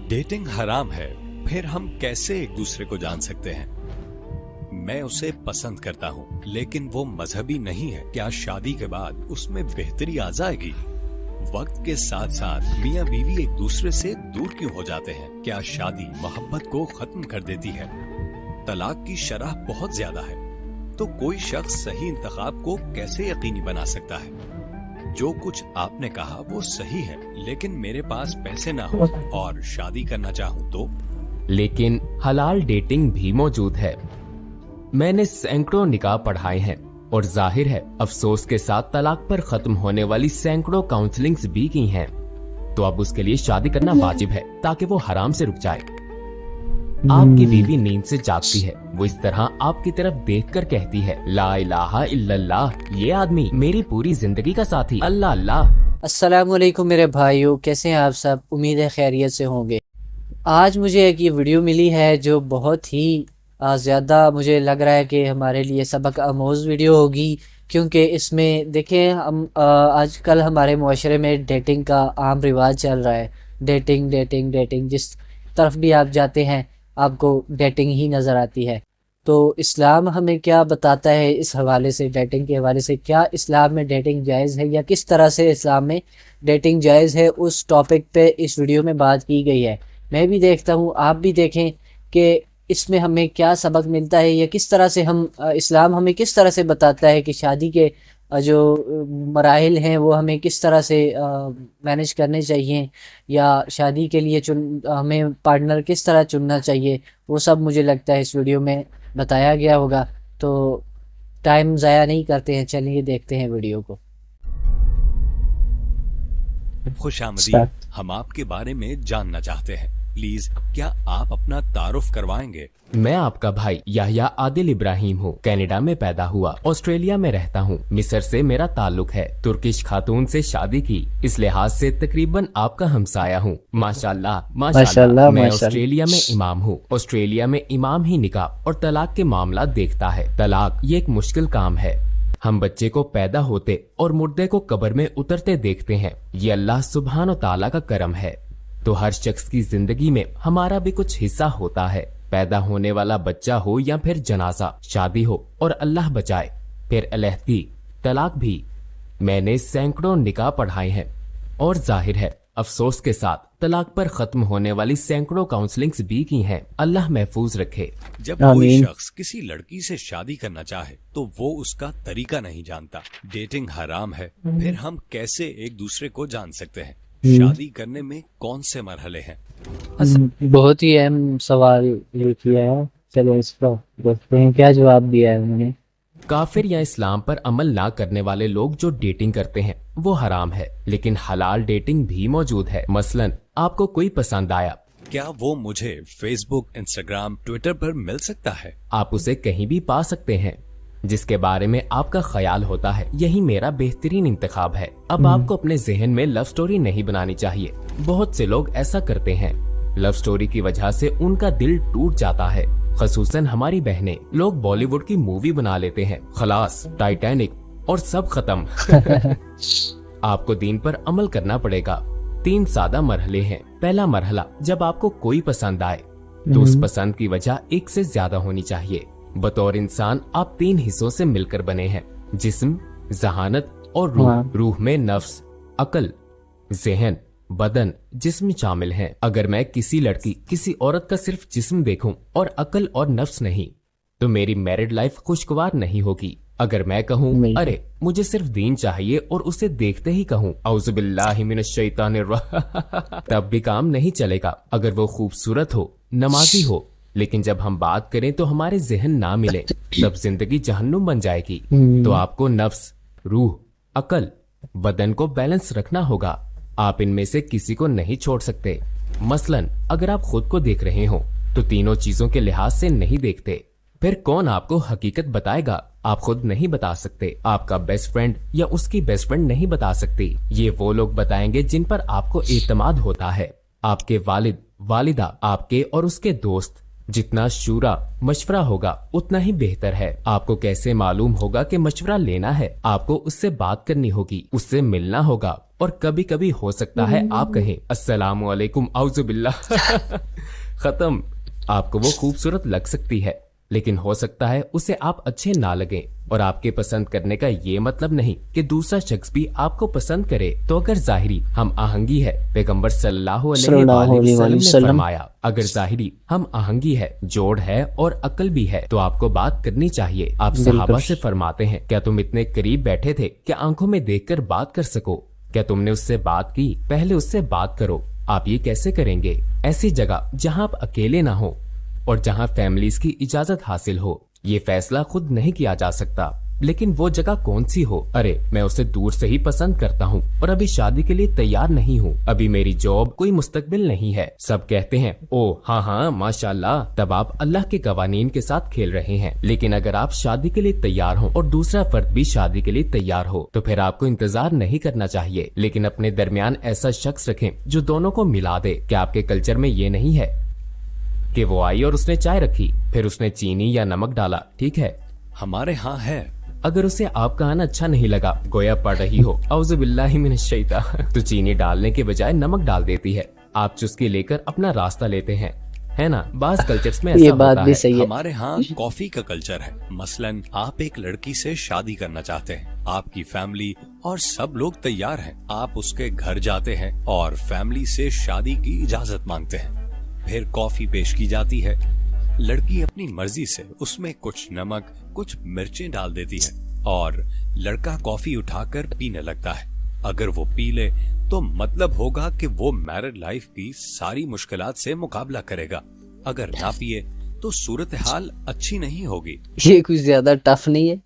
Dating हराम है, फिर हम कैसे एक दूसरे को जान सकते हैं? मैं उसे पसंद करता हूँ, लेकिन वो मजहबी नहीं है। क्या शादी के बाद उसमें बेहतरी आ जाएगी? वक्त के साथ साथ मियाँ बीवी एक दूसरे से दूर क्यों हो जाते हैं? क्या शादी मोहब्बत को खत्म कर देती है? तलाक की शरह बहुत ज्यादा है, तो कोई शख्स सही इंतखाब को कैसे यकीनी बना सकता है? जो कुछ आपने कहा वो सही है, लेकिन मेरे पास पैसे ना हो और शादी करना चाहूँ तो? लेकिन हलाल डेटिंग भी मौजूद है। मैंने सैकड़ों निकाह पढ़ाए हैं और जाहिर है अफसोस के साथ तलाक पर खत्म होने वाली सैकड़ों काउंसलिंग्स भी की हैं। तो अब उसके लिए शादी करना वाजिब है ताकि वो हराम से रुक जाए। आपकी बीवी नींद से जागती है, वो इस तरह आपकी तरफ देखकर कहती है, ला इलाहा इल्लल्लाह, ये आदमी मेरी पूरी जिंदगी का साथी, अल्लाह अल्लाह। अस्सलाम वालेकुम मेरे भाइयों, कैसे हैं आप सब? उम्मीद है खैरियत से होंगे। आज मुझे एक ये वीडियो मिली है जो बहुत ही ज़्यादा मुझे लग रहा है कि हमारे लिए सबक आमोज़ वीडियो होगी, क्योंकि इसमें देखें हम आजकल हमारे मुआशरे में डेटिंग का आम रिवाज चल रहा है। डेटिंग डेटिंग डेटिंग, जिस तरफ भी आप जाते हैं आपको डेटिंग ही नज़र आती है। तो इस्लाम हमें क्या बताता है इस हवाले से, डेटिंग के हवाले से? क्या इस्लाम में डेटिंग जायज़ है या किस तरह से इस्लाम में डेटिंग जायज़ है, उस टॉपिक पे इस वीडियो में बात की गई है। मैं भी देखता हूँ, आप भी देखें कि इसमें हमें क्या सबक मिलता है या किस तरह से हम इस्लाम हमें किस तरह से बताता है कि शादी के जो मराहिल हैं वो हमें किस तरह से मैनेज करने चाहिए, या शादी के लिए हमें पार्टनर किस तरह चुनना चाहिए, वो सब मुझे लगता है इस वीडियो में बताया गया होगा। तो टाइम ज़ाया नहीं करते हैं, चलिए देखते हैं वीडियो को। खुशामदीद, हम आपके बारे में जानना चाहते हैं। प्लीज क्या आप अपना तारुफ करवाएंगे? मैं आपका भाई याह्या आदिल इब्राहिम हूँ। कनाडा में पैदा हुआ, ऑस्ट्रेलिया में रहता हूँ। मिस्र से मेरा ताल्लुक है। तुर्किश खातून से शादी की, इस लिहाज से तकरीबन आपका हमसाया हूँ। माशाल्लाह माशाल्लाह। मैं ऑस्ट्रेलिया में इमाम हूँ। ऑस्ट्रेलिया में इमाम ही निकाह और तलाक के मामला देखता है। तलाक ये एक मुश्किल काम है। हम बच्चे को पैदा होते और मुर्दे को कब्र में उतरते देखते हैं। ये अल्लाह सुब्हान व तआला का करम है। तो हर शख्स की जिंदगी में हमारा भी कुछ हिस्सा होता है। पैदा होने वाला बच्चा हो या फिर जनाजा, शादी हो और अल्लाह बचाए फिर अलहदगी, तलाक भी। मैंने सैकड़ों निकाह पढ़ाए हैं और जाहिर है अफसोस के साथ तलाक पर खत्म होने वाली सैकड़ों काउंसलिंग्स भी की हैं। अल्लाह महफूज रखे। जब कोई शख्स किसी लड़की से शादी करना चाहे तो वो उसका तरीका नहीं जानता। डेटिंग हराम है, फिर हम कैसे एक दूसरे को जान सकते हैं? शादी करने में कौन से मरहले हैं? बहुत ही अहम सवाल ये किया है। चलो इस पर देखते हैं क्या जवाब दिया है उन्होंने। काफिर या इस्लाम पर अमल ना करने वाले लोग जो डेटिंग करते हैं वो हराम है, लेकिन हलाल डेटिंग भी मौजूद है। मसलन आपको कोई पसंद आया, क्या वो मुझे फेसबुक, इंस्टाग्राम, ट्विटर पर मिल सकता है? आप उसे कहीं भी पा सकते हैं। जिसके बारे में आपका ख्याल होता है यही मेरा बेहतरीन इंतखाब है। अब आपको अपने जहन में लव स्टोरी नहीं बनानी चाहिए। बहुत से लोग ऐसा करते हैं। लव स्टोरी की वजह से उनका दिल टूट जाता है, खसूसन हमारी बहनें। लोग बॉलीवुड की मूवी बना लेते हैं, खलास, टाइटैनिक और सब खत्म। आपको दीन पर अमल करना पड़ेगा। 3 सादा मरहले हैं। पहला मरहला, जब आपको कोई पसंद आए तो उस पसंद की वजह एक से ज्यादा होनी चाहिए। बतौर इंसान आप 3 हिस्सों से मिलकर बने हैं, जिस्म, जहानत और रूह। रूह में नफ्स, अकल, जहन, बदन, जिस्म शामिल हैं। अगर मैं किसी लड़की, किसी औरत का सिर्फ जिस्म देखूं और अकल और नफ्स नहीं, तो मेरी मैरिड लाइफ खुशगवार नहीं होगी। अगर मैं कहूँ अरे मुझे सिर्फ दीन चाहिए और उसे देखते ही कहूँ औज़ुबिल्लाहि मिनश शैतानिर तब भी काम नहीं चलेगा। अगर वो खूबसूरत हो, नमाजी हो, लेकिन जब हम बात करें तो हमारे जहन ना मिले, तब जिंदगी जहन्नुम बन जाएगी। तो आपको नफ्स, रूह, अकल, बदन को बैलेंस रखना होगा। आप इनमें से किसी को नहीं छोड़ सकते। मसलन अगर आप खुद को देख रहे हो तो तीनों चीजों के लिहाज से नहीं देखते, फिर कौन आपको हकीकत बताएगा? आप खुद नहीं बता सकते। आपका बेस्ट फ्रेंड या उसकी बेस्ट फ्रेंड नहीं बता सकती। ये वो लोग बताएंगे जिन पर आपको एतमाद होता है। आपके वालिद, वालिदा, आपके और उसके दोस्त, जितना शूरा मशवरा होगा उतना ही बेहतर है। आपको कैसे मालूम होगा कि मशवरा लेना है? आपको उससे बात करनी होगी, उससे मिलना होगा, और कभी कभी हो सकता है आप कहें अस्सलामु अलैकुम औज़ु बिल्लाह खत्म। आपको वो खूबसूरत लग सकती है, लेकिन हो सकता है उसे आप अच्छे ना लगें। और आपके पसंद करने का ये मतलब नहीं कि दूसरा शख्स भी आपको पसंद करे। तो अगर जाहिरी हम आहंगी है, पैगंबर सल्लल्लाहु अलैहि वसल्लम ने फरमाया, अगर जाहिरी हम आहंगी है, जोड़ है और अकल भी है, तो आपको बात करनी चाहिए। आप सहाबा से फरमाते हैं, क्या तुम इतने करीब बैठे थे कि आंखों में देखकर बात कर सको? क्या तुमने उससे बात की? पहले उससे बात करो। आप ये कैसे करेंगे? ऐसी जगह जहाँ आप अकेले ना हो और जहाँ फैमिलीज की इजाजत हासिल हो। ये फैसला खुद नहीं किया जा सकता, लेकिन वो जगह कौन सी हो? अरे मैं उसे दूर से ही पसंद करता हूँ और अभी शादी के लिए तैयार नहीं हूँ, अभी मेरी जॉब कोई मुस्तकबिल नहीं है। सब कहते हैं ओ हाँ हाँ माशाल्लाह, तब आप अल्लाह के कवानीन के साथ खेल रहे हैं। लेकिन अगर आप शादी के लिए तैयार हो और दूसरा फर्द भी शादी के लिए तैयार हो, तो फिर आपको इंतजार नहीं करना चाहिए, लेकिन अपने दरमियान ऐसा शख्स रखें जो दोनों को मिला दे। क्या आपके कल्चर में ये नहीं है कि वो आई और उसने चाय रखी, फिर उसने चीनी या नमक डाला? ठीक है, हमारे यहाँ है। अगर उसे आपका आना अच्छा नहीं लगा, गोया पड़ रही हो औज़ु बिल्लाहि मिनश शैतान, तो चीनी डालने के बजाय नमक डाल देती है। आप चुस्की लेकर अपना रास्ता लेते हैं, है ना? बास कल्चर्स में ऐसा बात होता भी है। सही है। हमारे यहाँ कॉफी का कल्चर है। मसलन आप एक लड़की से शादी करना चाहते हैं, आपकी फैमिली और सब लोग तैयार हैं। आप उसके घर जाते हैं और फैमिली से शादी की इजाजत मांगते हैं। फिर कॉफी पेश की जाती है। लड़की अपनी मर्जी से उसमें कुछ नमक, कुछ मिर्चें डाल देती है और लड़का कॉफी उठाकर पीने लगता है। अगर वो पी ले तो मतलब होगा कि वो मैरिड लाइफ की सारी मुश्किलात से मुकाबला करेगा। अगर ना पिए तो सूरत हाल अच्छी नहीं होगी। ये कुछ ज्यादा टफ नहीं है?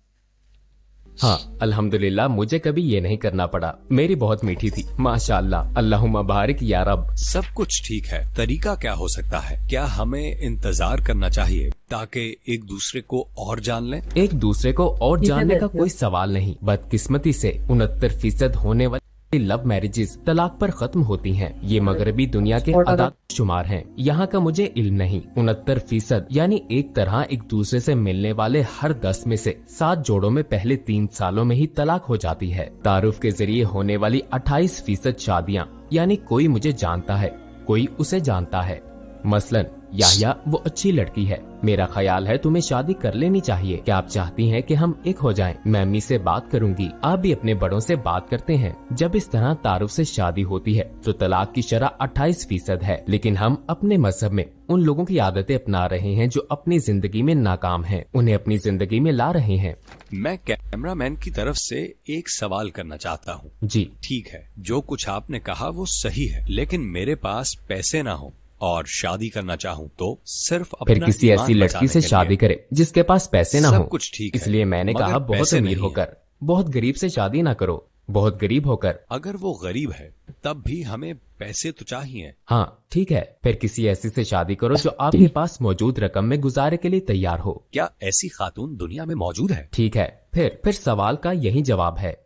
हाँ अल्हम्दुलिल्लाह, मुझे कभी ये नहीं करना पड़ा। मेरी बहुत मीठी थी माशाअल्लाह, अल्लाहुम्मा बारिक या रब। सब कुछ ठीक है, तरीका क्या हो सकता है? क्या हमें इंतजार करना चाहिए ताकि एक दूसरे को और जान लें? एक दूसरे को और जानने का कोई सवाल नहीं। बदकिस्मती से 69% होने वाली लव मैरिजेस तलाक पर खत्म होती हैं। ये मगरबी दुनिया के आदात शुमार हैं, यहाँ का मुझे इल्म नहीं। 69% यानी एक तरह एक दूसरे से मिलने वाले हर 10 में से 7 जोड़ों में पहले 3 सालों में ही तलाक हो जाती है। तारुफ के जरिए होने वाली 28% शादियाँ, यानी कोई मुझे जानता है, कोई उसे जानता है। मसलन याहिया वो अच्छी लड़की है, मेरा ख्याल है तुम्हें शादी कर लेनी चाहिए। क्या आप चाहती हैं कि हम एक हो जाएं? मैं अम्मी से बात करूंगी, आप भी अपने बड़ों से बात करते हैं। जब इस तरह तारुफ से शादी होती है तो तलाक की शरह 28% है। लेकिन हम अपने मजहब में उन लोगों की आदतें अपना रहे हैं जो अपनी जिंदगी में नाकाम हैं, उन्हें अपनी जिंदगी में ला रहे हैं। मैं कैमरामैन की तरफ से एक सवाल करना चाहता हूँ। जी ठीक है, जो कुछ आपने कहा वो सही है, लेकिन मेरे पास पैसे ना हो और शादी करना चाहूँ तो सिर्फ अपना फिर किसी ऐसी लड़की से शादी करे जिसके पास पैसे ना हो। कुछ ठीक है, इसलिए मैंने कहा बहुत अमीर होकर, बहुत गरीब से शादी ना करो, बहुत गरीब होकर। अगर वो गरीब है तब भी हमें पैसे तो चाहिए। हाँ ठीक है, फिर किसी ऐसी से शादी करो जो आपके पास मौजूद रकम में गुजारे के लिए तैयार हो। क्या ऐसी खातून दुनिया में मौजूद है? ठीक है, फिर सवाल का यही जवाब है।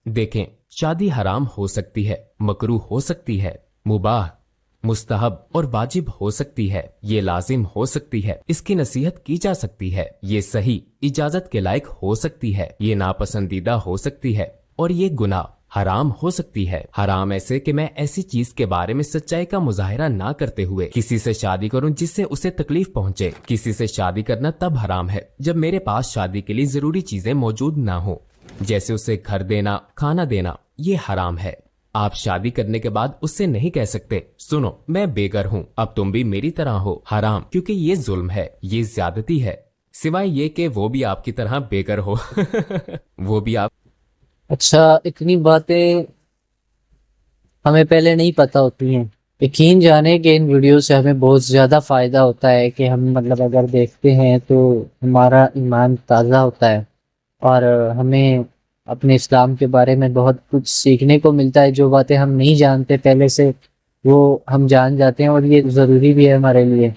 देखें, शादी हराम हो सकती है, मकरूह हो सकती है, मुबाह, मुस्तहब और वाजिब हो सकती है, ये लाजिम हो सकती है, इसकी नसीहत की जा सकती है, ये सही इजाजत के लायक हो सकती है, ये नापसंदीदा हो सकती है, और ये गुनाह हराम हो सकती है। हराम ऐसे कि मैं ऐसी चीज के बारे में सच्चाई का मुजाहिरा ना करते हुए किसी से शादी करूं जिससे उसे तकलीफ पहुंचे। किसी से शादी करना तब हराम है जब मेरे पास शादी के लिए जरूरी चीजें मौजूद ना हो, जैसे उसे घर देना, खाना देना, ये हराम है। आप शादी करने के बाद उससे नहीं कह सकते सुनो मैं बेघर हूँ, अब तुम भी मेरी तरह हो। हराम, क्योंकि ये जुल्म है, ये ज्यादती है, सिवाय ये कि वो भी आपकी तरह बेघर हो वो भी आप। अच्छा, इतनी बातें हमें पहले नहीं पता होती हैं। यकीन जाने कि इन वीडियो से हमें बहुत ज़्यादा फ़ायदा होता है कि हम मतलब अगर देखते हैं तो हमारा ईमान ताज़ा होता है और हमें अपने इस्लाम के बारे में बहुत कुछ सीखने को मिलता है। जो बातें हम नहीं जानते पहले से वो हम जान जाते हैं और ये ज़रूरी भी है हमारे लिए।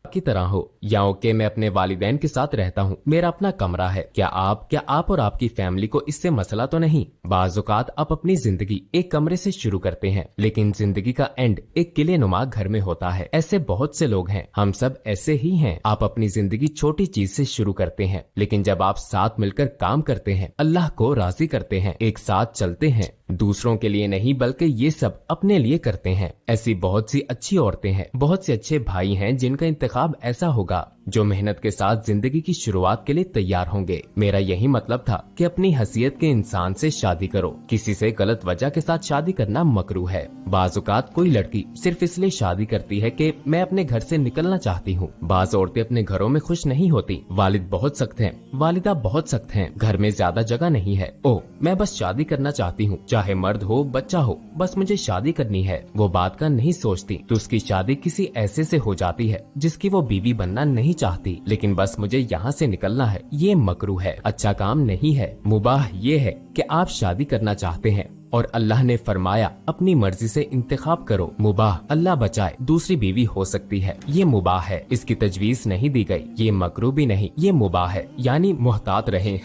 की तरह हो, या ओके मैं अपने वालिदैन के साथ रहता हूँ, मेरा अपना कमरा है, क्या आप और आपकी फैमिली को इससे मसला तो नहीं? बाज़ औक़ात आप अपनी जिंदगी एक कमरे से शुरू करते हैं, लेकिन जिंदगी का एंड एक किले नुमा घर में होता है। ऐसे बहुत से लोग हैं, हम सब ऐसे ही हैं। आप अपनी जिंदगी छोटी चीज से शुरू करते हैं, लेकिन जब आप साथ मिलकर काम करते हैं, अल्लाह को राजी करते हैं, एक साथ चलते हैं, दूसरों के लिए नहीं बल्कि ये सब अपने लिए करते हैं। ऐसी बहुत सी अच्छी औरतें हैं, बहुत से अच्छे भाई हैं जिनका इंतखाब ऐसा होगा जो मेहनत के साथ जिंदगी की शुरुआत के लिए तैयार होंगे। मेरा यही मतलब था कि अपनी हैसियत के इंसान से शादी करो। किसी से गलत वजह के साथ शादी करना मकरूह है। बाज़ औक़ात कोई लड़की सिर्फ इसलिए शादी करती है कि मैं अपने घर से निकलना चाहती हूँ। बाज़ औरतें अपने घरों में खुश नहीं होती, वालिद बहुत सख्त हैं, वालिदा बहुत सख्त हैं, घर में ज्यादा जगह नहीं है। ओह, मैं बस शादी करना चाहती हूँ, चाहे मर्द हो बच्चा हो, बस मुझे शादी करनी है। वो बात का नहीं सोचती तो उसकी शादी किसी ऐसे से हो जाती है जिसकी वो बीवी बनना नहीं चाहती, लेकिन बस मुझे यहाँ से निकलना है। ये मकरूह है, अच्छा काम नहीं है। मुबाह ये है कि आप शादी करना चाहते हैं और अल्लाह ने फरमाया अपनी मर्जी से इंतखाब करो। मुबाह अल्लाह बचाए दूसरी बीवी हो सकती है, ये मुबाह है, इसकी तजवीज नहीं दी गई। ये मकरूह भी नहीं, ये मुबाह है, यानी मुहतात रहें।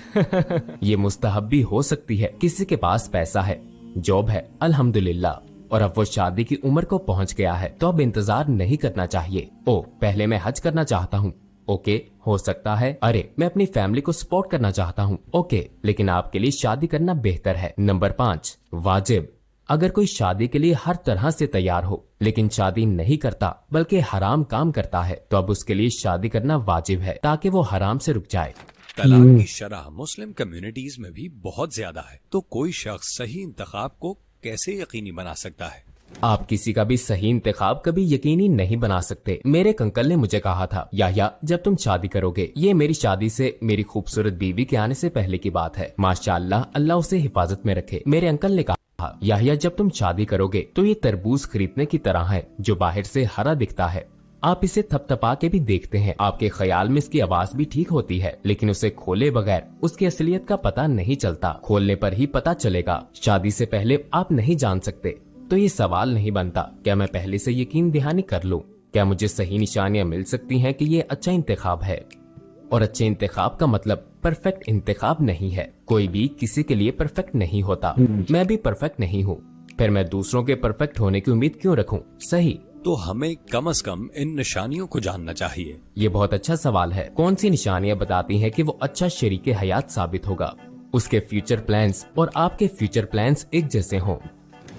ये मुस्तहब भी हो सकती है। किसी के पास पैसा है, जॉब है, अल्हम्दुलिल्लाह, और अब वो शादी की उम्र को पहुंच गया है, तो अब इंतजार नहीं करना चाहिए। ओ, पहले मैं हज करना चाहता हूँ, ओके, हो सकता है। अरे, मैं अपनी फैमिली को सपोर्ट करना चाहता हूँ, ओके, लेकिन आपके लिए शादी करना बेहतर है। नंबर 5, वाजिब। अगर कोई शादी के लिए हर तरह से तैयार हो लेकिन शादी नहीं करता बल्कि हराम काम करता है, तो अब उसके लिए शादी करना वाजिब है ताकि वो हराम से रुक जाए। तलाक की शरह मुस्लिम कम्युनिटीज में भी बहुत ज्यादा है, तो कोई शख्स सही इंतखाब को कैसे यकीनी बना सकता है? आप किसी का भी सही इंतखाब कभी यकीनी नहीं बना सकते। मेरे एक अंकल ने मुझे कहा था, याह्या जब तुम शादी करोगे, ये मेरी शादी से मेरी खूबसूरत बीवी के आने से पहले की बात है, माशाअल्लाह, अल्लाह उसे हिफाजत में रखे। मेरे अंकल ने कहा, याह्या जब तुम शादी करोगे तो ये तरबूज खरीदने की तरह है जो बाहर से हरा दिखता है। आप इसे थपथपा के भी देखते हैं, आपके ख्याल में इसकी आवाज भी ठीक होती है, लेकिन उसे खोले बगैर उसकी असलियत का पता नहीं चलता। खोलने पर ही पता चलेगा। शादी से पहले आप नहीं जान सकते, तो ये सवाल नहीं बनता क्या मैं पहले से यकीन दहानी कर लूं? क्या मुझे सही निशानियां मिल सकती हैं कि ये अच्छा इंतखाब है? और अच्छे इंतखाब का मतलब परफेक्ट इंतखाब नहीं है। कोई भी किसी के लिए परफेक्ट नहीं होता, मैं भी परफेक्ट नहीं हूँ, फिर मैं दूसरों के परफेक्ट होने की उम्मीद क्यों रखूं? सही, तो हमें कम से कम इन निशानियों को जानना चाहिए। ये बहुत अच्छा सवाल है। कौन सी निशानियां बताती हैं कि वो अच्छा शरीके हयात साबित होगा? उसके फ्यूचर प्लान्स और आपके फ्यूचर प्लान्स एक जैसे हों,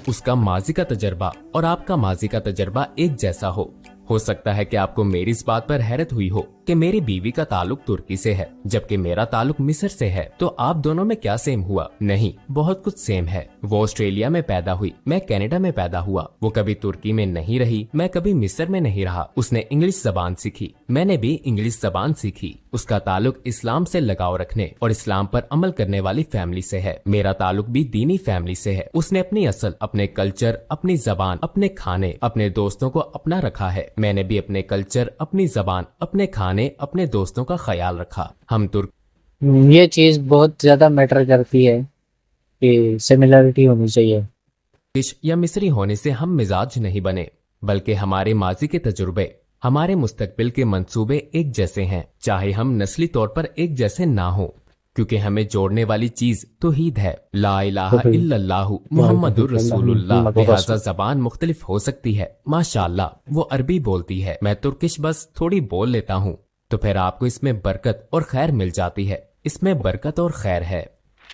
उसका माजी का तजर्बा और आपका माजी का तजर्बा एक जैसा हो सकता है कि आपको मेरी इस बात पर हैरत हुई हो कि मेरी बीवी का ताल्लुक तुर्की से है जबकि मेरा ताल्लुक मिस्र से है, तो आप दोनों में क्या सेम हुआ? नहीं, बहुत कुछ सेम है। वो ऑस्ट्रेलिया में पैदा हुई, मैं कनाडा में पैदा हुआ। वो कभी तुर्की में नहीं रही, मैं कभी मिस्र में नहीं रहा। उसने इंग्लिश जबान सीखी, मैंने भी इंग्लिश जबान सीखी। उसका ताल्लुक इस्लाम से लगाव रखने और इस्लाम पर अमल करने वाली फैमिली से है। मेरा ताल्लुक भी दीनी फैमिली से है। उसने अपनी असल, अपने कल्चर, अपनी जबान, अपने खाने, अपने दोस्तों को अपना रखा है। मैंने भी अपने कल्चर, अपनी जबान, अपने खाने, अपने दोस्तों का ख्याल रखा। हम तुर्क, ये चीज बहुत ज्यादा मैटर करती है कि सिमिलरिटी होनी चाहिए। या मिस्री होने से हम मिजाज नहीं बने, बल्कि हमारे माजी के तजुर्बे, हमारे मुस्तकबिल के मंसूबे एक जैसे हैं, चाहे हम नस्ली तौर पर एक जैसे ना हो, क्योंकि हमें जोड़ने वाली चीज तौहीद है, ला इलाहा इल्लल्लाहु मुहम्मदुर रसूलुल्लाह। लिहाजा जबान मुख्तलिफ हो सकती है। माशाअल्लाह, वो अरबी बोलती है, मैं तुर्किश बस थोड़ी बोल लेता हूँ, तो फिर आपको इसमें बरकत और खैर मिल जाती है। इसमें बरकत और खैर है।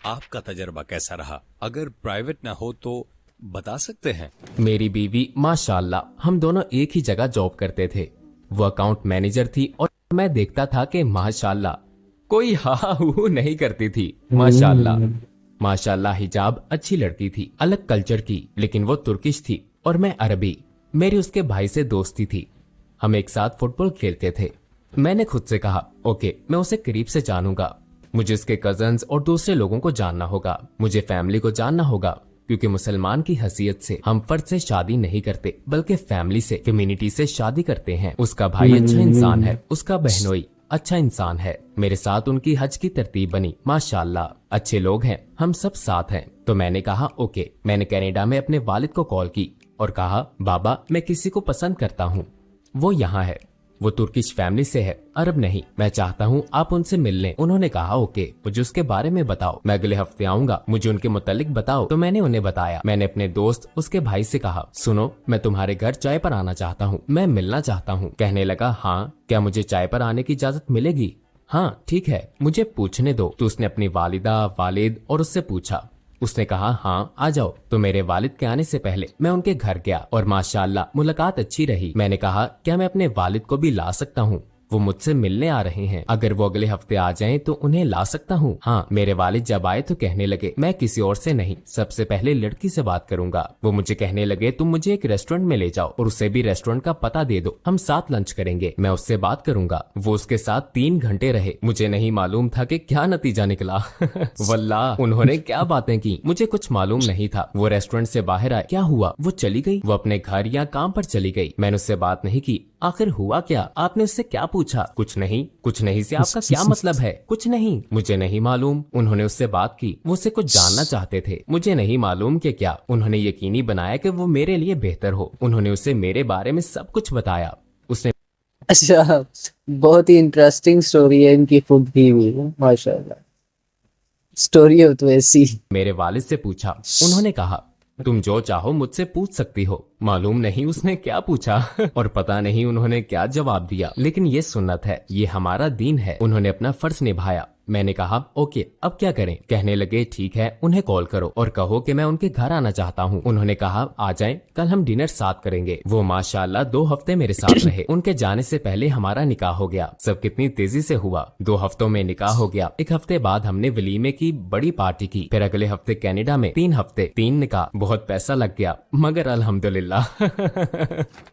आपका तजर्बा कैसा रहा? अगर प्राइवेट ना हो तो बता सकते हैं। मेरी बीवी माशाअल्लाह, हम दोनों एक ही जगह जॉब करते थे। वो अकाउंट मैनेजर थी और मैं देखता था कि माशाअल्लाह कोई हा हू नहीं करती थी। माशाअल्लाह हिजाब अच्छी लड़की थी, अलग कल्चर की, लेकिन वो तुर्किश थी और मैं अरबी। मेरी उसके भाई से दोस्ती थी, हम एक साथ फुटबॉल खेलते थे। मैंने खुद से कहा, ओके, मैं उसे करीब से जानूंगा। मुझे उसके कजन्स और दूसरे लोगों को जानना होगा, मुझे फैमिली को जानना होगा, क्योंकि मुसलमान की हैसियत से हम फर्द से शादी नहीं करते बल्कि फैमिली से, कम्युनिटी से शादी करते हैं। उसका भाई अच्छा इंसान है, उसका बहनोई अच्छा इंसान है। मेरे साथ उनकी हज की तरतीब बनी, माशाअल्लाह, अच्छे लोग हैं, हम सब साथ हैं। तो मैंने कहा ओके। मैंने कनाडा में अपने वालिद को कॉल की और कहा, बाबा मैं किसी को पसंद करता हूँ, वो यहाँ है, वो तुर्किश फैमिली से है, अरब नहीं। मैं चाहता हूँ आप उनसे मिल लें। उन्होंने कहा ओके, मुझे उसके बारे में बताओ, मैं अगले हफ्ते आऊंगा, मुझे उनके मुतालिक बताओ। तो मैंने उन्हें बताया। मैंने अपने दोस्त उसके भाई से कहा, सुनो मैं तुम्हारे घर चाय पर आना चाहता हूँ, मैं मिलना चाहता हूँ। कहने लगा हाँ, क्या मुझे चाय पर आने की इजाजत मिलेगी? हाँ ठीक है, मुझे पूछने दो। तो उसने अपनी वालिदा, वालिद और उससे पूछा। उसने कहा हाँ आ जाओ। तो मेरे वालिद के आने से पहले मैं उनके घर गया और माशाअल्लाह मुलाकात अच्छी रही। मैंने कहा क्या मैं अपने वालिद को भी ला सकता हूँ? वो मुझसे मिलने आ रहे हैं, अगर वो अगले हफ्ते आ जाएं तो उन्हें ला सकता हूँ? हाँ। मेरे वालिद जब आए तो कहने लगे मैं किसी और से नहीं, सबसे पहले लड़की से बात करूंगा। वो मुझे कहने लगे तुम मुझे एक रेस्टोरेंट में ले जाओ और उसे भी रेस्टोरेंट का पता दे दो, हम साथ लंच करेंगे, मैं उससे बात करूंगा। वो उसके साथ 3 घंटे रहे। मुझे नहीं मालूम था कि क्या नतीजा निकला। वल्लाह उन्होंने क्या बातें की, मुझे कुछ मालूम नहीं था। वो रेस्टोरेंट से बाहर आए, क्या हुआ? वो चली गई, वो अपने घर या काम पर चली गई। मैंने उससे बात नहीं की। आखिर हुआ क्या? आपने उससे क्या पूछा? कुछ नहीं। कुछ नहीं से आपका क्या मतलब है? कुछ नहीं, मुझे नहीं मालूम। उन्होंने उससे बात की, वो उससे कुछ जानना चाहते थे, मुझे नहीं मालूम कि क्या। उन्होंने यकीनी बनाया कि वो मेरे लिए बेहतर हो। उन्होंने उसे मेरे बारे में सब कुछ बताया। उसने अच्छा, बहुत ही इंटरेस्टिंग स्टोरी है इनकी खुद की भी, माशाल्लाह। स्टोरी हो तो ऐसी। मेरे वालिद से पूछा। उन्होंने कहा तुम जो चाहो मुझसे पूछ सकती हो। मालूम नहीं उसने क्या पूछा और पता नहीं उन्होंने क्या जवाब दिया, लेकिन ये सुन्नत है, ये हमारा दीन है। उन्होंने अपना फर्ज निभाया। मैंने कहा ओके अब क्या करें? कहने लगे ठीक है, उन्हें कॉल करो और कहो कि मैं उनके घर आना चाहता हूँ। उन्होंने कहा आ जाएं, कल हम डिनर साथ करेंगे। वो माशाल्लाह 2 हफ्ते मेरे साथ रहे। उनके जाने से पहले हमारा निकाह हो गया। सब कितनी तेजी से हुआ, 2 हफ्तों में निकाह हो गया। 1 हफ्ते बाद हमने वलीमे की बड़ी पार्टी की, फिर अगले हफ्ते कनाडा में 3 हफ्ते 3 निकाह। बहुत पैसा लग गया, मगर अल्हम्दुलिल्लाह।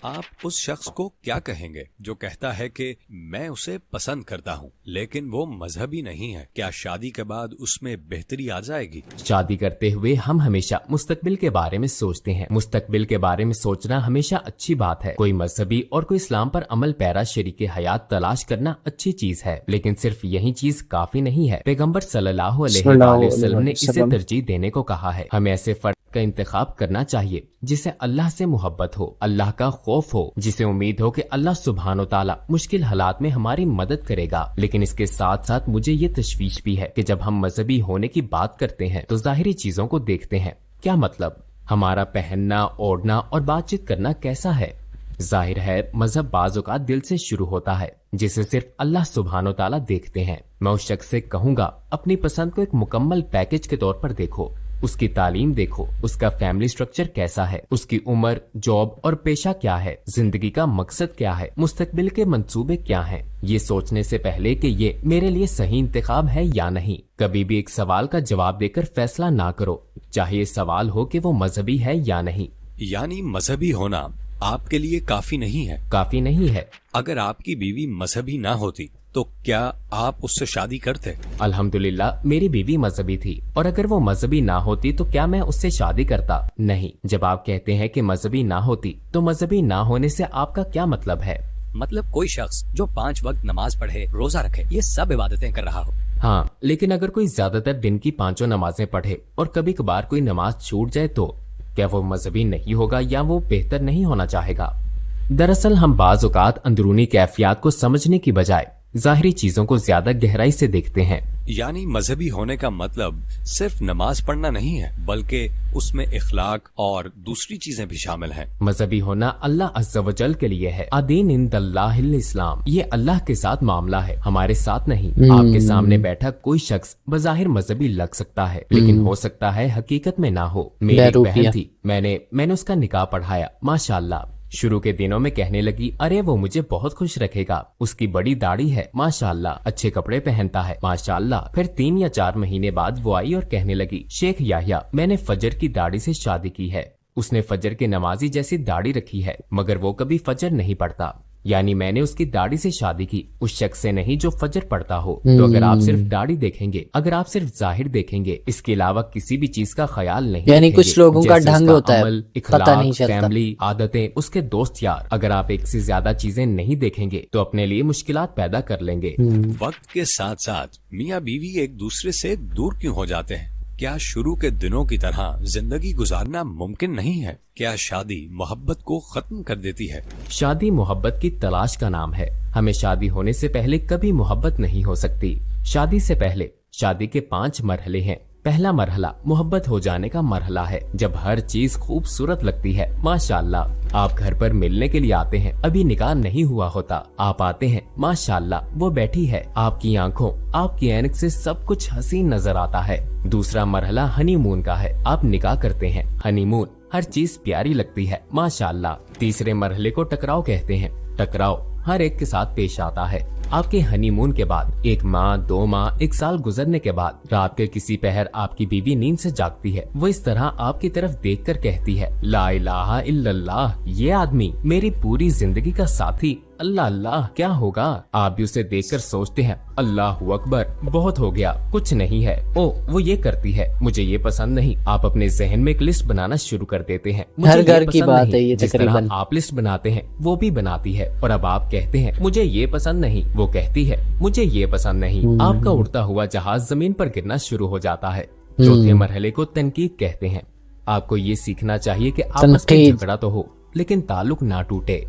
आप उस शख्स को क्या कहेंगे जो कहता है कि मैं उसे पसंद करता हूँ लेकिन वो मजहबी नहीं है? क्या शादी के बाद उसमें बेहतरी आ जाएगी? शादी करते हुए हम हमेशा मुस्तकबिल के बारे में सोचते हैं। मुस्तकबिल के बारे में सोचना हमेशा अच्छी बात है। कोई मजहबी और कोई इस्लाम पर अमल पैरा शरीके हयात तलाश करना अच्छी चीज है, लेकिन सिर्फ यही चीज काफी नहीं है। पैगम्बर सल्लल्लाहु अलैहि वसल्लम ने इसे तरजीह देने को कहा है। हमें ऐसे फर्द का इंतखाब करना चाहिए जिसे अल्लाह से मोहब्बत हो, अल्लाह का खौफ हो, जिसे उम्मीद हो कि अल्लाह सुब्हानो ताला मुश्किल हालात में हमारी मदद करेगा। लेकिन इसके साथ साथ मुझे ये तशवीश भी है कि जब हम मजहबी होने की बात करते हैं तो जाहिरी चीजों को देखते हैं। क्या मतलब? हमारा पहनना, ओढ़ना और बातचीत करना कैसा है? जाहिर है मजहब बाज़ औक़ात दिल से शुरू होता है जिसे सिर्फ अल्लाह सुब्हानो ताला देखते हैं। मैं उस शख्स से कहूंगा अपनी पसंद को एक मुकम्मल पैकेज के तौर पर देखो। उसकी तालीम देखो, उसका फैमिली स्ट्रक्चर कैसा है, उसकी उम्र, जॉब और पेशा क्या है, जिंदगी का मकसद क्या है, मुस्तकबिल के मंसूबे क्या हैं। ये सोचने से पहले कि ये मेरे लिए सही इंतखाब है या नहीं, कभी भी एक सवाल का जवाब देकर फैसला ना करो, चाहे ये सवाल हो कि वो मजहबी है या नहीं। यानी मजहबी होना आपके लिए काफी नहीं है? काफी नहीं है। अगर आपकी बीवी मजहबी ना होती तो क्या आप उससे शादी करते? अल्हम्दुलिल्लाह मेरी बीवी मजहबी थी, और अगर वो मजहबी ना होती तो क्या मैं उससे शादी करता? नहीं। जब आप कहते हैं कि मजहबी ना होती तो मजहबी ना होने से आपका क्या मतलब है? मतलब कोई शख्स जो 5 वक्त नमाज पढ़े, रोजा रखे, ये सब इबादतें कर रहा हो। हाँ, लेकिन अगर कोई ज्यादातर दिन की 5 नमाजें पढ़े और कभी कभार कोई नमाज छूट जाए तो क्या वो मजहबी नहीं होगा या वो बेहतर नहीं होना चाहेगा? दरअसल हम बाज़ औक़ात अंदरूनी कैफियत को समझने की बजाय जाहिरी चीजों को ज्यादा गहराई से देखते हैं। यानी मजहबी होने का मतलब सिर्फ नमाज पढ़ना नहीं है, बल्कि उसमें इखलाक और दूसरी चीजें भी शामिल हैं। मजहबी होना अल्लाह अज़्ज़ा वजल के लिए है। अदीन इंदल्लाहिल इस्लाम, ये अल्लाह के साथ मामला है, हमारे साथ नहीं। आपके सामने बैठा कोई शख्स बज़ाहिर मजहबी लग सकता है, लेकिन हो सकता है हकीकत में ना हो। मेरी एक बहन थी, मैंने उसका निकाह पढ़ाया। माशाअल्लाह शुरू के दिनों में कहने लगी अरे वो मुझे बहुत खुश रखेगा, उसकी बड़ी दाढ़ी है, माशाअल्लाह, अच्छे कपड़े पहनता है, माशाअल्लाह। फिर 3 या 4 महीने बाद वो आई और कहने लगी शेख याह्या, मैंने फजर की दाढ़ी से शादी की है। उसने फजर के नमाजी जैसी दाढ़ी रखी है, मगर वो कभी फजर नहीं पढ़ता। यानी मैंने उसकी दाढ़ी से शादी की, उस शख्स से नहीं जो फजर पढ़ता हो। तो अगर आप सिर्फ दाढ़ी देखेंगे, अगर आप सिर्फ जाहिर देखेंगे, इसके अलावा किसी भी चीज का ख्याल नहीं, यानी कुछ लोगों का ढंग होता है, अमल, पता नहीं चलता, फैमिली, आदतें, उसके दोस्त यार, अगर आप एक से ज्यादा चीजें नहीं देखेंगे तो अपने लिए मुश्किलात पैदा कर लेंगे। वक्त के साथ साथ मियाँ बीवी एक दूसरे से दूर क्यों हो जाते हैं? क्या शुरू के दिनों की तरह जिंदगी गुजारना मुमकिन नहीं है? क्या शादी मोहब्बत को खत्म कर देती है? शादी मोहब्बत की तलाश का नाम है। हमें शादी होने से पहले कभी मोहब्बत नहीं हो सकती। शादी से पहले शादी के 5 मरहले हैं। पहला मरहला मोहब्बत हो जाने का मरहला है, जब हर चीज खूबसूरत लगती है। माशाअल्लाह, आप घर पर मिलने के लिए आते हैं, अभी निकाह नहीं हुआ होता, आप आते हैं, माशाअल्लाह वो बैठी है, आपकी आंखों, आपकी ऐनक से सब कुछ हसीन नजर आता है। दूसरा मरहला हनीमून का है, आप निकाह करते हैं, हनीमून, हर चीज प्यारी लगती है, माशाअल्लाह। तीसरे मरहले को टकराव कहते हैं। टकराव हर एक के साथ पेश आता है। आपके हनीमून के बाद 1 माह, 2 माह, 1 साल गुजरने के बाद रात के किसी पहर आपकी बीवी नींद से जागती है। वो इस तरह आपकी तरफ देखकर कहती है, ला इलाहा इल्लल्लाह, ये आदमी मेरी पूरी जिंदगी का साथी, अल्लाह अल्लाह क्या होगा। आप भी उसे देखकर सोचते हैं, अल्लाह अकबर, बहुत हो गया, कुछ नहीं है। ओ वो ये करती है, मुझे ये पसंद नहीं। आप अपने जहन में एक लिस्ट बनाना शुरू कर देते हैं। हर घर की बात है ये, जिस तरह आप लिस्ट बनाते हैं वो भी बनाती है। और अब आप कहते हैं मुझे ये पसंद नहीं, वो कहती है मुझे ये पसंद नहीं। आपका उड़ता हुआ जहाज जमीन पर गिरना शुरू हो जाता है। चौथे मरहले को तनकीद कहते हैं। आपको ये सीखना चाहिए कि आपस में झगड़ा तो हो लेकिन ताल्लुक ना टूटे।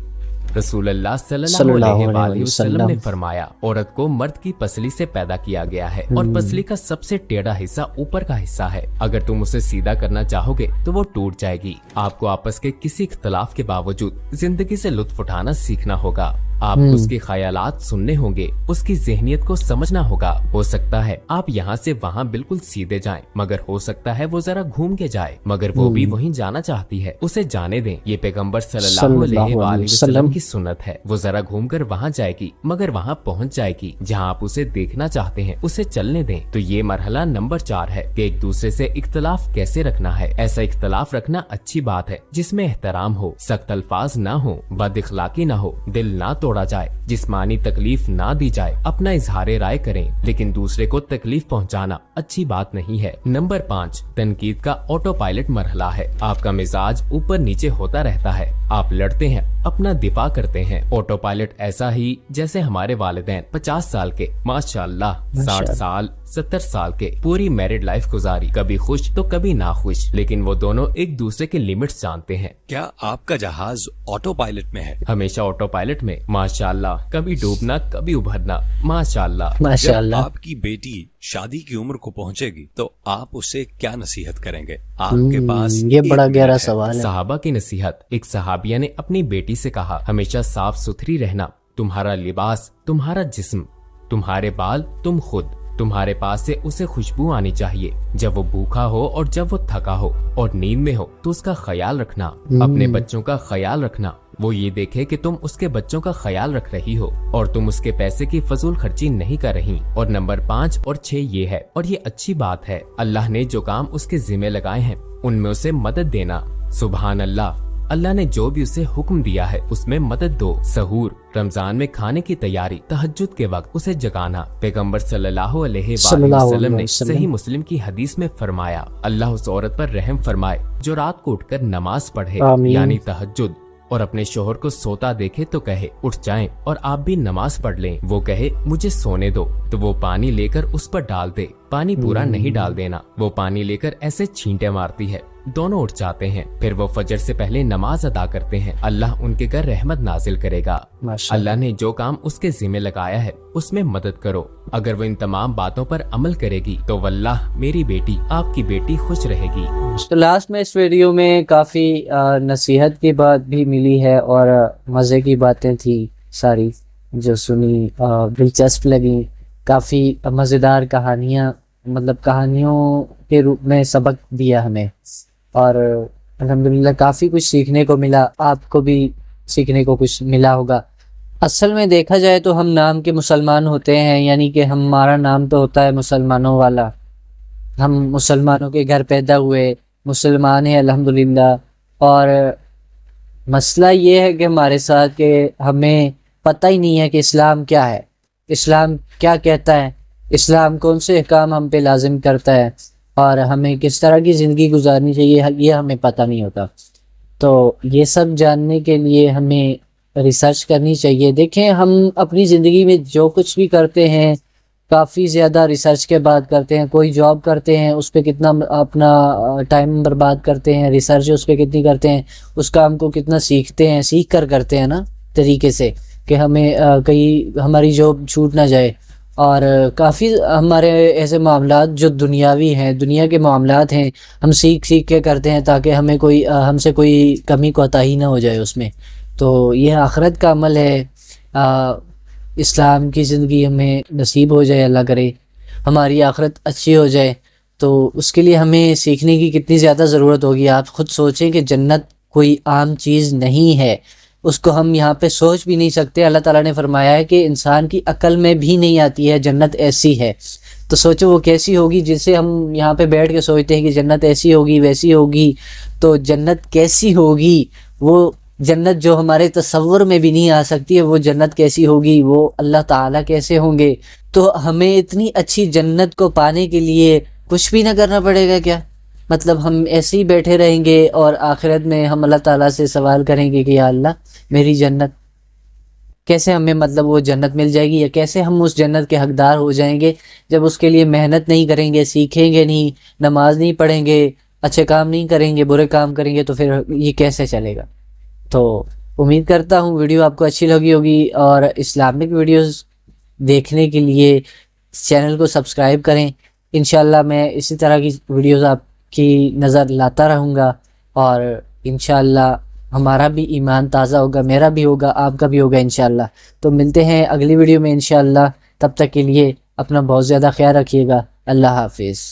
रसूलुल्लाह सल्लल्लाहु अलैहि वसल्लम ने फरमाया, औरत को मर्द की पसली से पैदा किया गया है और पसली का सबसे टेढ़ा हिस्सा ऊपर का हिस्सा है। अगर तुम उसे सीधा करना चाहोगे तो वो टूट जाएगी। आपको आपस के किसी इख्तलाफ के बावजूद जिंदगी से लुत्फ उठाना सीखना होगा। आप उसके ख्यालात सुनने होंगे, उसकी ज़हनियत को समझना होगा। हो सकता है आप यहाँ से वहाँ बिल्कुल सीधे जाएं, मगर हो सकता है वो जरा घूम के जाए, मगर वो भी वहीं जाना चाहती है, उसे जाने दें। ये पैगंबर सल्लल्लाहु अलैहि वसल्लम की सुन्नत है। वो जरा घूमकर वहाँ जाएगी, मगर वहाँ पहुँच जाएगी जहाँ आप उसे देखना चाहते हैं, उसे चलने दें। तो ये मरहला नंबर 4 है कि एक दूसरे से इख्तलाफ कैसे रखना है। ऐसा इख्तलाफ रखना अच्छी बात है जिसमें एहतराम हो, सख्त अल्फाज ना हो, बद इखलाकी ना हो, दिल ना तोड़ा जाए, जिस्मानी तकलीफ ना दी जाए। अपना इजहार राय करें लेकिन दूसरे को तकलीफ पहुंचाना अच्छी बात नहीं है। नंबर 5 तनकीद का ऑटो पायलट मरहला है। आपका मिजाज ऊपर नीचे होता रहता है, आप लड़ते हैं, अपना दिफा करते हैं। ऑटो पायलट ऐसा ही जैसे हमारे वालिदैन 50 साल के, माशाअल्लाह 60 साल 70 साल के, पूरी मैरिड लाइफ गुजारी, कभी खुश तो कभी ना खुश, लेकिन वो दोनों एक दूसरे के लिमिट्स जानते हैं। क्या आपका जहाज ऑटो पायलट में है? हमेशा ऑटो पायलट में, माशाअल्लाह, कभी डूबना कभी उभरना, माशाअल्लाह। जब आपकी बेटी शादी की उम्र को पहुंचेगी तो आप उसे क्या नसीहत करेंगे? आपके पास ये बड़ा गहरा सवाल है। सहाबा की नसीहत। एक सहाबिया ने अपनी बेटी से कहा, हमेशा साफ सुथरी रहना, तुम्हारा लिबास, तुम्हारा जिस्म, तुम्हारे बाल, तुम खुद, तुम्हारे पास से उसे खुशबू आनी चाहिए। जब वो भूखा हो और जब वो थका हो और नींद में हो तो उसका ख्याल रखना। अपने बच्चों का ख्याल रखना, वो ये देखे कि तुम उसके बच्चों का ख्याल रख रही हो और तुम उसके पैसे की फजूल खर्ची नहीं कर रही। और नंबर 5 और 6 ये है, और ये अच्छी बात है, अल्लाह ने जो काम उसके जिम्मे लगाए हैं उनमें उसे मदद देना। सुभान अल्लाह, अल्लाह ने जो भी उसे हुक्म दिया है उसमें मदद दो। सहूर, रमजान में खाने की तैयारी, तहज्जुद के वक्त उसे जगाना। पैगंबर सल्लल्लाहु अलैहि वसल्लम ने सही मुस्लिम की हदीस में फरमाया, अल्लाह उस औरत पर रहम फरमाए जो रात को उठकर नमाज पढ़े, यानी तहज्जुद, और अपने शोहर को सोता देखे तो कहे उठ जाएं और आप भी नमाज पढ़ लें। वो कहे मुझे सोने दो, तो वो पानी लेकर उस पर डाल दे। पानी पूरा नहीं डाल देना, वो पानी लेकर ऐसे छींटे मारती है, दोनों उठ जाते हैं। फिर वो फजर से पहले नमाज अदा करते हैं, अल्लाह उनके घर रहमत नाजिल करेगा। अल्लाह ने जो काम उसके जिम्मे लगाया है उसमें मदद करो। अगर वो इन तमाम बातों पर अमल करेगी तो वल्लाह मेरी बेटी, आपकी बेटी खुश रहेगी। तो लास्ट में इस वीडियो में काफी नसीहत की बात भी मिली है और मजे की बातें थी सारी जो सुनी, दिलचस्प लगी। काफी मजेदार कहानियां, मतलब कहानियों के रूप में सबक दिया हमें और अल्हम्दुलिल्लाह काफी कुछ सीखने को मिला। आपको भी सीखने को कुछ मिला होगा। असल में देखा जाए तो हम नाम के मुसलमान होते हैं, यानी कि हमारा नाम तो होता है मुसलमानों वाला। हम मुसलमानों के घर पैदा हुए, मुसलमान हैं अल्हम्दुलिल्लाह। और मसला ये है कि हमारे साथ के हमें पता ही नहीं है कि इस्लाम क्या है, इस्लाम क्या कहता है, इस्लाम कौन से अहकाम हम पे लाजिम करता है और हमें किस तरह की ज़िंदगी गुजारनी चाहिए, ये हमें पता नहीं होता। तो ये सब जानने के लिए हमें रिसर्च करनी चाहिए। देखें, हम अपनी ज़िंदगी में जो कुछ भी करते हैं کافی زیادہ ریسرچ کے بعد کرتے ہیں، کوئی جاب کرتے ہیں اس پہ کتنا اپنا ٹائم برباد کرتے ہیں، ریسرچ اس پہ کتنی کرتے ہیں، اس کام کو کتنا سیکھتے ہیں، سیکھ کر کرتے ہیں نا طریقے سے کہ ہمیں کہیں ہماری جاب چھوٹ نہ جائے. اور کافی ہمارے ایسے معاملات جو دنیاوی ہیں، دنیا کے معاملات ہیں، ہم سیکھ کے کرتے ہیں تاکہ ہم سے کوئی کمی کوتاہی نہ ہو جائے اس میں. تو یہ آخرت کا عمل ہے. اسلام کی زندگی ہمیں نصیب ہو جائے، اللہ کرے ہماری آخرت اچھی ہو جائے، تو اس کے لیے ہمیں سیکھنے کی کتنی زیادہ ضرورت ہوگی. آپ خود سوچیں کہ جنت کوئی عام چیز نہیں ہے، اس کو ہم یہاں پہ سوچ بھی نہیں سکتے. اللہ تعالیٰ نے فرمایا ہے کہ انسان کی عقل میں بھی نہیں آتی ہے جنت ایسی ہے. تو سوچو وہ کیسی ہوگی جسے ہم یہاں پہ بیٹھ کے سوچتے ہیں کہ جنت ایسی ہوگی ویسی ہوگی. تو جنت کیسی ہوگی، وہ جنت جو ہمارے تصور میں بھی نہیں آ سکتی ہے، وہ جنت کیسی ہوگی، وہ اللہ تعالیٰ کیسے ہوں گے. تو ہمیں اتنی اچھی جنت کو پانے کے لیے کچھ بھی نہ کرنا پڑے گا کیا؟ مطلب ہم ایسے ہی بیٹھے رہیں گے اور آخرت میں ہم اللہ تعالیٰ سے سوال کریں گے کہ یا اللہ میری جنت، کیسے ہمیں مطلب وہ جنت مل جائے گی، یا کیسے ہم اس جنت کے حقدار ہو جائیں گے جب اس کے لیے محنت نہیں کریں گے، سیکھیں گے نہیں، نماز نہیں پڑھیں گے، اچھے کام نہیں کریں گے، برے کام کریں گے، تو پھر یہ کیسے چلے گا. تو امید کرتا ہوں ویڈیو آپ کو اچھی لگی ہوگی، اور اسلامک ویڈیوز دیکھنے کے لیے چینل کو سبسکرائب کریں. انشاءاللہ میں اسی طرح کی ویڈیوز آپ کی نظر لاتا رہوں گا، اور انشاءاللہ ہمارا بھی ایمان تازہ ہوگا، میرا بھی ہوگا، آپ کا بھی ہوگا انشاءاللہ. تو ملتے ہیں اگلی ویڈیو میں انشاءاللہ. تب تک کے لیے اپنا بہت زیادہ خیال رکھیے گا. اللہ حافظ.